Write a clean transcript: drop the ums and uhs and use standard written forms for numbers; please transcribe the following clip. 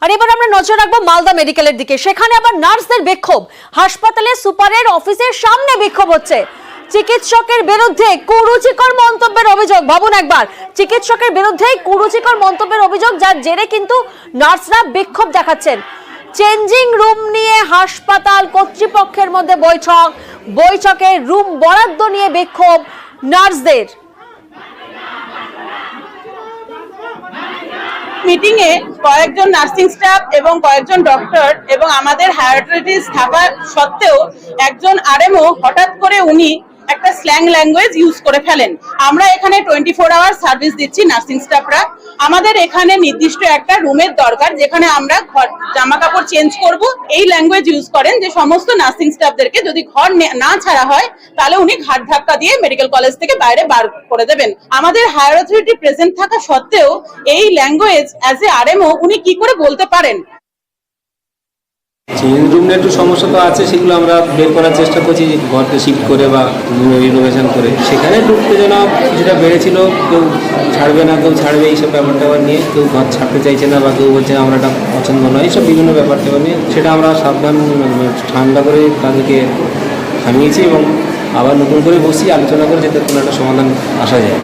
আর এবার আমরা নজর রাখবো মালদা মেডিকেলের দিকে। সেখানে আবার নার্সদের বিক্ষোভ, হাসপাতালে সুপারের অফিসের সামনে বিক্ষোভ হচ্ছে। চিকিৎসকের বিরুদ্ধে কুরুচিকর মন্তব্যের অভিযোগ। ভাবুন একবার, চিকিৎসকের বিরুদ্ধে কুরুচিকর মন্তব্যের অভিযোগ, যার জেরে কিন্তু নার্সরা বিক্ষোভ দেখাচ্ছেন। চেঞ্জিং রুম নিয়ে হাসপাতাল কর্তৃপক্ষের মধ্যে বৈঠকে রুম বরাদ্দ নিয়ে বিক্ষোভ নার্সদের। মিটিং এ কয়েকজন নার্সিং স্টাফ এবং কয়েকজন ডক্টর এবং আমাদের হায়ার অথরিটিস থাকা সত্ত্বেও একজন আরএমও হঠাৎ করে উনি একটা স্ল্যাং ল্যাঙ্গুয়েজ ইউজ করে ফেলেন। আমরা এখানে 24 আওয়ার সার্ভিস দিচ্ছি নার্সিং স্টাফরা। আমাদের এখানে নির্দিষ্ট একটা রুমের দরকার যেখানে আমরা জামা কাপড় চেঞ্জ করব। এই ল্যাঙ্গুয়েজ ইউজ করেন যে সমস্ত নার্সিং স্টাফদেরকে যদি ঘর না ছাড়া হয় তাহলে উনি ঘাট ধাক্কা দিয়ে মেডিকেল কলেজ থেকে বাইরে বার করে দেবেন। আমাদের হায়ার অথরিটি প্রেজেন্ট থাকা সত্ত্বেও এই ল্যাঙ্গুয়েজ অ্যাজ এ আরএমও উনি কি করে বলতে পারেন? চেঞ্জ রুম নিয়ে একটু সমস্যা তো আছে, সেগুলো আমরা বের করার চেষ্টা করছি ঘরকে শিফট করে বা রিনোভেশন করে। সেখানে একটু উত্তেজনা কিছুটা বেড়েছিল, কেউ ছাড়বে না কেউ ছাড়বে এইসব ব্যাপার ট্যাপার নিয়ে, কেউ ঘর ছাড়তে চাইছে না বা কেউ বলছে আমরা এটা পছন্দ নয়, এইসব বিভিন্ন ব্যাপার ট্যাপার নিয়ে সেটা আমরা সাবধান ঠান্ডা করে তাদেরকে থামিয়েছি এবং আবার নতুন করে বসি আলোচনা করে যাতে কোনো একটা সমাধান আসা যায়।